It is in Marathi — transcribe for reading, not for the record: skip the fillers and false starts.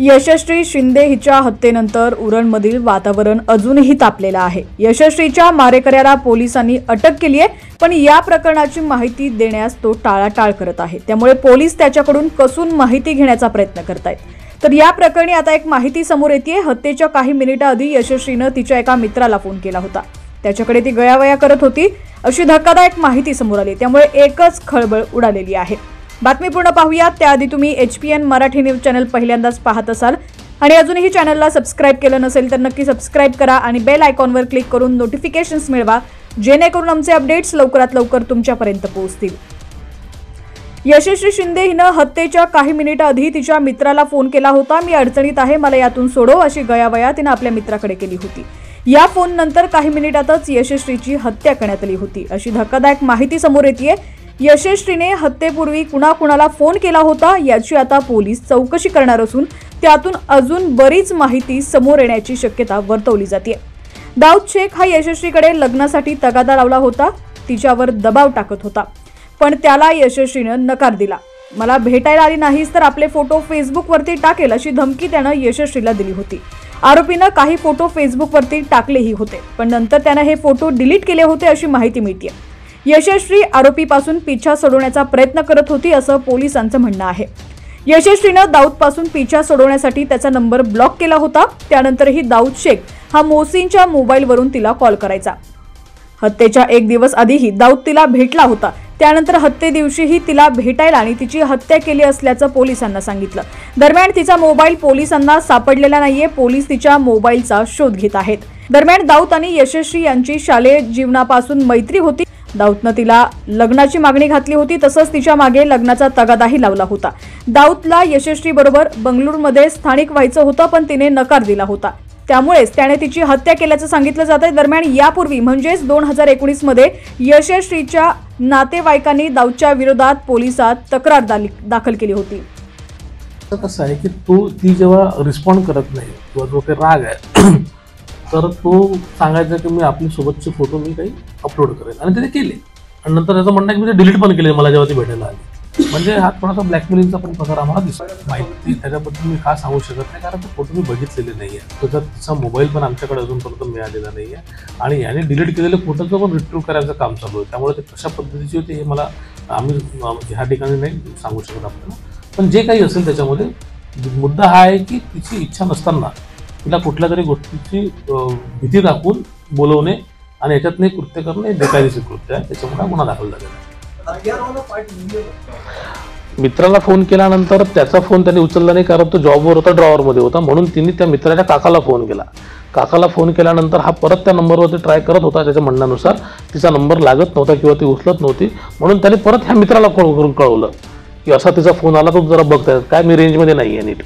यशश्री शिंदे हिच्या हत्येनंतर उरणमधील वातावरण अजूनही तापलेलं आहे। यशश्रीच्या मारेकऱ्याला पोलिसांनी अटक केली आहे, पण या प्रकरणाची माहिती देण्यास तो टाळाटाळ करत आहे। त्यामुळे पोलीस त्याच्याकडून कसून माहिती घेण्याचा प्रयत्न करतायत। तर या प्रकरणी आता एक माहिती समोर येते। हत्येच्या काही मिनिटांआधी यशश्रीनं तिच्या एका मित्राला फोन केला होता। त्याच्याकडे ती गयावया करत होती अशी धक्कादायक माहिती समोर आली। त्यामुळे एकच खळबळ उडालेली आहे। बातमी पूर्ण पाहूयात त्याआधी तुम्ही HPN मराठी न्यूज चॅनल पहिल्यांदाच पाहत असाल आणि अजूनही चॅनलला सबस्क्राइब केलं नसेल तर नक्की सबस्क्राइब करा आणि बेल आयकॉनवर क्लिक करून नोटिफिकेशन्स मिळवा, जेणेकरून आमचे अपडेट्स लवकरात लवकर तुमच्यापर्यंत पोहोचतील। यशश्री शिंदे हिनं हत्येच्या काही मिनिटांआधी तिच्या मित्राला फोन केला होता। मी अडचणीत आहे, मला यातून सोडव अशी गयावया तिनं आपल्या मित्राकडे केली होती। या फोन नंतर काही मिनिटातच यशश्रीची हत्या करण्यात आली होती अशी धक्कादायक माहिती समोर येते। यशश्रीने हत्येपूर्वी कुणाकुणाला फोन केला होता याची आता पोलीस चौकशी करणार असून त्यातून अजून बरीच माहिती समोर येण्याची शक्यता वर्तवली जाते। दाऊद शेख हा यशश्रीकडे लग्नासाठी तगादा लावला होता, तिच्यावर दबाव टाकत होता, पण त्याला यशश्रीनं नकार दिला। मला भेटायला आली नाहीस तर आपले फोटो फेसबुकवरती टाकेल अशी धमकी त्यानं यशश्रीला दिली होती। आरोपीनं काही फोटो फेसबुकवरती टाकलेही होते, पण नंतर त्यानं हे फोटो डिलीट केले होते अशी माहिती मिळते। यशश्री आरोपीपासून पिछा सोडवण्याचा प्रयत्न करत होती असं पोलिसांचं म्हणणं आहे। यशश्रीनं दाऊदपासून पिछा सोडवण्यासाठी त्याचा नंबर ब्लॉक केला होता। त्यानंतरही दाऊद शेख हा मोहसिनच्या मोबाईलवरून तिला कॉल करायचा। हत्येच्या एक दिवस आधीही दाऊद तिला भेटला होता। त्यानंतर हत्ये दिवशीही तिला भेटायला आणि तिची हत्या केली असल्याचं पोलिसांना सांगितलं। दरम्यान तिचा मोबाईल पोलिसांना सापडलेला नाहीये, पोलीस तिच्या मोबाईलचा शोध घेत आहेत। दरम्यान दाऊद आणि यशश्री यांची शालेय जीवनापासून मैत्री होती। दाऊदनं तिला लग्नाची मागणी घातली होती, तसंच तिच्या मागे लग्नाचा तगादाही लावला होता। दाऊदला यशश्री बरोबर बंगळुरूमध्ये स्थानिक व्हायचं होतं, पण तिने नकार दिला होता, त्यामुळेच त्याने तिची हत्या केल्याचं सांगितलं जात आहे। दरम्यान यापूर्वी म्हणजेच 2019 मध्ये यशश्रीच्या नातेवाईकांनी दाऊदच्या विरोधात पोलिसात तक्रार दाखल केली होती। कसं आहे की ती जेव्हा रिस्पॉन्ड करत नाही किंवा जो काही राग आहे तर तो सांगायचा की मी आपल्या सोबतचे फोटो मी काही अपलोड करेन आणि ते केले आणि नंतर त्याचं म्हणणं की मी ते डिलीट पण केले मला जेव्हा ती भेटायला आली। म्हणजे हा थोडासा ब्लॅकमेलिंगचा पण प्रकार आम्हाला दिसतो। माहिती त्याच्याबद्दल मी का सांगू शकत नाही, कारण ते फोटो मी बघितलेले नाही आहे। त्याचा तिचा मोबाईल पण आमच्याकडे अजूनपर्यंत मिळालेला नाही आहे आणि याने डिलीट केलेले फोटोचं पण रिट्रीव्ह करायचं काम चालू आहे। त्यामुळे ते कशा पद्धतीचे होते हे मला आम्ही ह्या ठिकाणी नाही सांगू शकत आपल्याला, पण जे काही असेल त्याच्यामध्ये मुद्दा हा आहे की तिची इच्छा नसताना तिला कुठल्या तरी गोष्टीची भीती दाखवून बोलवणे आणि याच्यातनं कृत्य करणे बेकायदेशीर कृत्य आहे। त्याच्यामुळे गुन्हा दाखल झालेला। मित्राला फोन केल्यानंतर त्याचा फोन त्याने उचलला नाही, कारण तो जॉबवर होता, ड्रॉवरमध्ये होता, म्हणून तिने त्या मित्राच्या काकाला फोन केला। काकाला फोन केल्यानंतर हा परत त्या नंबरवरती ट्राय करत होता। त्याच्या म्हणण्यानुसार तिचा नंबर लागत नव्हता किंवा ती उचलत नव्हती, म्हणून त्याने परत ह्या मित्राला कॉल करून कळवलं की असा तिचा फोन आला, तो जरा बघतायत काय मी रेंजमध्ये नाही आहे नीट।